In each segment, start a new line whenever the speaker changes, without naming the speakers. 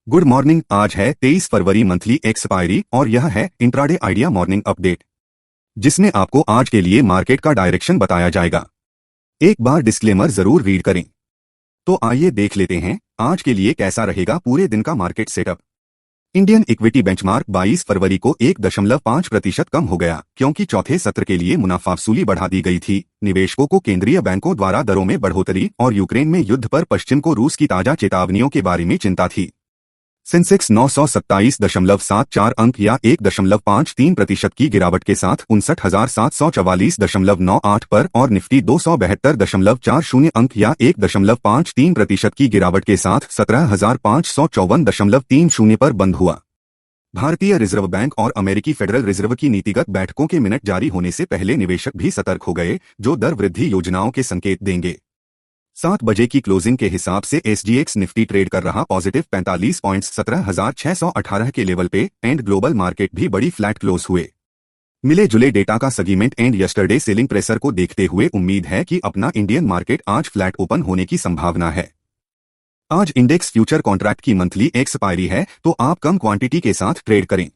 Good morning. आज है 23 फरवरी, monthly expiry, और यह है इंट्राडे आइडिया मॉर्निंग अपडेट, जिसमें आपको आज के लिए मार्केट का डायरेक्शन बताया जाएगा। एक बार डिस्क्लेमर जरूर रीड करें। तो आइए देख लेते हैं आज के लिए कैसा रहेगा पूरे दिन का market setup. Indian equity benchmark 22 फरवरी को 1.5% कम हो गया, क्योंकि चौथे सत्र के लिए मुनाफा वसूली बढ़ा दी गई थी। निवेशकों को केंद्रीय बैंकों द्वारा दरों में बढ़ोतरी और यूक्रेन में युद्ध पर पश्चिम को रूस की ताजा चेतावनियों के बारे में चिंता थी। सेंसेक्स 927.74 अंक या 1.53% की गिरावट के साथ 59,744.98 पर और निफ्टी 272.40 अंक या 1.53% की गिरावट के साथ 17,554.30 पर बंद हुआ। भारतीय रिजर्व बैंक और अमेरिकी फेडरल रिजर्व की नीतिगत बैठकों के मिनट जारी होने से पहले निवेशक भी सतर्क हो गए, जो दर वृद्धि योजनाओं के संकेत देंगे। 7 बजे की क्लोजिंग के हिसाब से एसजीएक्स निफ्टी ट्रेड कर रहा पॉजिटिव 45 पॉइंट्स 17,618 के लेवल पे एंड ग्लोबल मार्केट भी बड़ी फ्लैट क्लोज हुए। मिले जुले डेटा का segment and yesterday selling pressure को देखते हुए उम्मीद है कि अपना इंडियन मार्केट आज फ्लैट ओपन होने की संभावना है। आज इंडेक्स फ्यूचर कॉन्ट्रैक्ट की मंथली एक्सपायरी है, तो आप कम क्वांटिटी के साथ ट्रेड करें।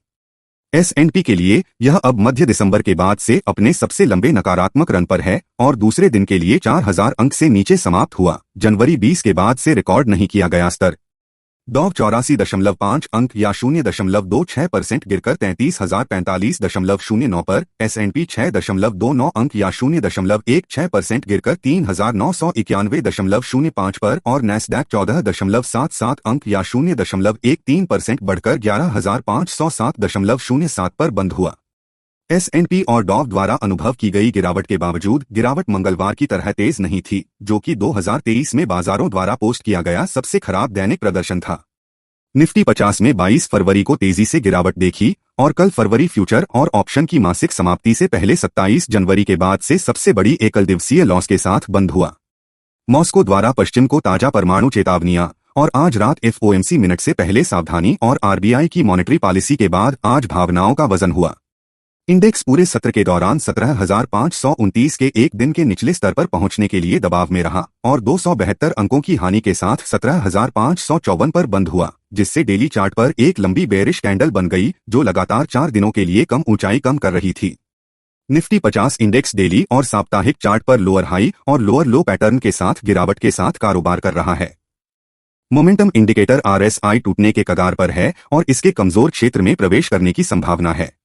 S&P के लिए यह अब मध्य दिसंबर के बाद से अपने सबसे लंबे नकारात्मक रन पर है और दूसरे दिन के लिए 4,000 अंक से नीचे समाप्त हुआ। जनवरी 20 के बाद से रिकॉर्ड नहीं किया गया स्तर। डॉव 84.5 अंक या 0.26% गिरकर 33,045.09 पर, S&P 6.29 अंक या 0.16% गिरकर 3,991.05 पर और नैस्डैक 14.77 अंक या 0.13% बढ़कर 11,507.07 पर बंद हुआ। S&P और डॉव द्वारा अनुभव की गई गिरावट के बावजूद गिरावट मंगलवार की तरह तेज नहीं थी, जो कि 2023 में बाजारों द्वारा पोस्ट किया गया सबसे खराब दैनिक प्रदर्शन था। निफ्टी 50 में 22 फरवरी को तेजी से गिरावट देखी और कल फरवरी फ्यूचर और ऑप्शन की मासिक समाप्ति से पहले 27 जनवरी के बाद से सबसे बड़ी एकल दिवसीय लॉस के साथ बंद हुआ। मॉस्को द्वारा पश्चिम को ताजा परमाणु चेतावनियां और आज रात FOMC मिनट से पहले सावधानी और RBI की मॉनेटरी पॉलिसी के बाद आज भावनाओं का वजन हुआ। इंडेक्स पूरे सत्र के दौरान 17,529 के एक दिन के निचले स्तर पर पहुंचने के लिए दबाव में रहा और 272 अंकों की हानि के साथ 17,554 पर बंद हुआ, जिससे डेली चार्ट पर एक लंबी बेयरिश कैंडल बन गई, जो लगातार 4 दिनों के लिए कम ऊंचाई कम कर रही थी। निफ्टी 50 इंडेक्स डेली और साप्ताहिक चार्ट पर लोअर हाई और लोअर लो पैटर्न के साथ गिरावट के साथ कारोबार कर रहा है। मोमेंटम इंडिकेटर RSI टूटने के कगार पर है और इसके कमजोर क्षेत्र में प्रवेश करने की संभावना है।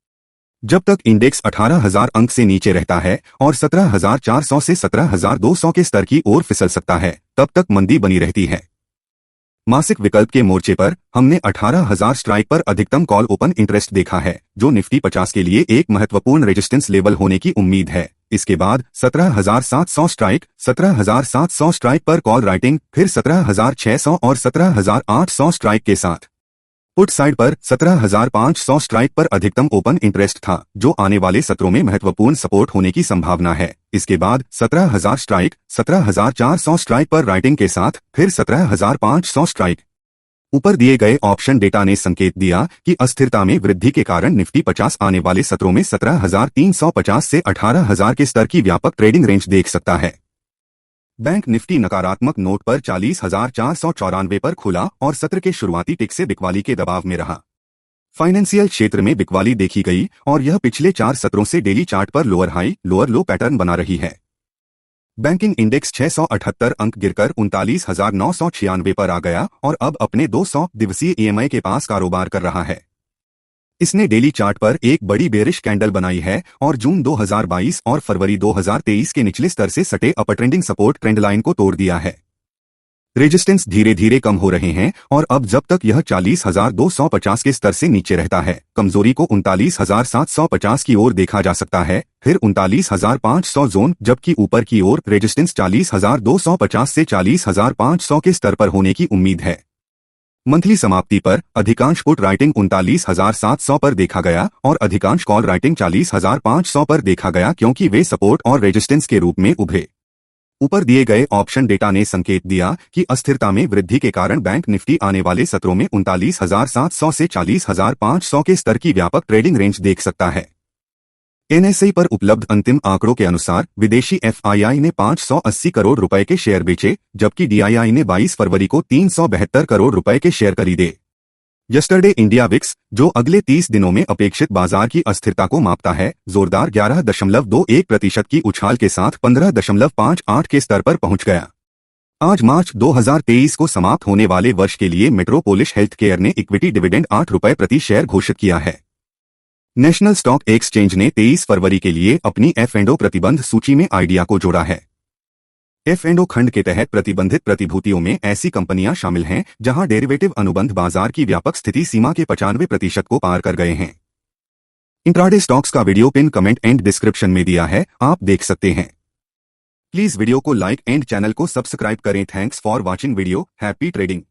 जब तक इंडेक्स 18,000 अंक से नीचे रहता है और 17,400 से 17,200 के स्तर की ओर फिसल सकता है, तब तक मंदी बनी रहती है। मासिक विकल्प के मोर्चे पर हमने 18,000 स्ट्राइक पर अधिकतम कॉल ओपन इंटरेस्ट देखा है, जो निफ्टी 50 के लिए एक महत्वपूर्ण रेजिस्टेंस लेवल होने की उम्मीद है। इसके बाद 17,700 स्ट्राइक, 17,700 स्ट्राइक पर कॉल राइटिंग, फिर 17,600 और 17,800 स्ट्राइक के साथ पुट साइड पर 17,500 स्ट्राइक पर अधिकतम ओपन इंटरेस्ट था, जो आने वाले सत्रों में महत्वपूर्ण सपोर्ट होने की संभावना है। इसके बाद 17,000 स्ट्राइक, 17,400 स्ट्राइक पर राइटिंग के साथ फिर 17,500 स्ट्राइक। ऊपर दिए गए ऑप्शन डेटा ने संकेत दिया कि अस्थिरता में वृद्धि के कारण निफ्टी 50 आने वाले सत्रों में 17,350 से 18,000 के स्तर की व्यापक ट्रेडिंग रेंज देख सकता है। बैंक निफ्टी नकारात्मक नोट पर 40,494 पर खुला और सत्र के शुरुआती टिक से बिकवाली के दबाव में रहा। फाइनेंशियल क्षेत्र में बिकवाली देखी गई और यह पिछले 4 सत्रों से डेली चार्ट पर लोअर हाई लोअर लो पैटर्न बना रही है। बैंकिंग इंडेक्स 678 अंक गिरकर 39,996 पर आ गया और अब अपने 200 दिवसीय EMI के पास कारोबार कर रहा है। इसने डेली चार्ट पर एक बड़ी बेरिश कैंडल बनाई है और जून 2022 और फरवरी 2023 के निचले स्तर से सटे अपर ट्रेंडिंग सपोर्ट ट्रेंड लाइन को तोड़ दिया है। रेजिस्टेंस धीरे धीरे कम हो रहे हैं और अब जब तक यह 40,250 के स्तर से नीचे रहता है, कमजोरी को 39,750 की ओर देखा जा सकता है, फिर 39,500 जोन, जबकि ऊपर की ओर रेजिस्टेंस 40,250 से 40,500 के स्तर पर होने की उम्मीद है। मंथली समाप्ति पर अधिकांश पुट राइटिंग 39,700 पर देखा गया और अधिकांश कॉल राइटिंग 40,500 पर देखा गया, क्योंकि वे सपोर्ट और रेजिस्टेंस के रूप में उभरे। ऊपर दिए गए ऑप्शन डेटा ने संकेत दिया कि अस्थिरता में वृद्धि के कारण बैंक निफ्टी आने वाले सत्रों में 39,700 से 40,500 के स्तर की व्यापक ट्रेडिंग रेंज देख सकता है। NSE पर उपलब्ध अंतिम आंकड़ों के अनुसार विदेशी FII ने 580 करोड़ रुपए के शेयर बेचे, जबकि DII ने 22 फरवरी को 372 करोड़ रुपए के शेयर खरीदे। यस्टरडे इंडिया विक्स, जो अगले 30 दिनों में अपेक्षित बाजार की अस्थिरता को मापता है, जोरदार 11.21% की उछाल के साथ 15.58 के स्तर पर पहुंच गया। आज मार्च 2023 को समाप्त होने वाले वर्ष के लिए मेट्रोपोलिस हेल्थकेयर ने इक्विटी डिविडेंड ₹8 प्रति शेयर घोषित किया है। नेशनल स्टॉक एक्सचेंज ने 23 फरवरी के लिए अपनी F&O प्रतिबंध सूची में आइडिया को जोड़ा है। F&O खंड के तहत प्रतिबंधित प्रतिभूतियों में ऐसी कंपनियां शामिल हैं जहां डेरिवेटिव अनुबंध बाजार की व्यापक स्थिति सीमा के 95% को पार कर गए हैं। इंट्राडे स्टॉक्स का video pin comment and description में दिया है, आप देख सकते हैं। प्लीज वीडियो को लाइक एंड चैनल को सब्सक्राइब करें। Thanks for watching video. Happy trading.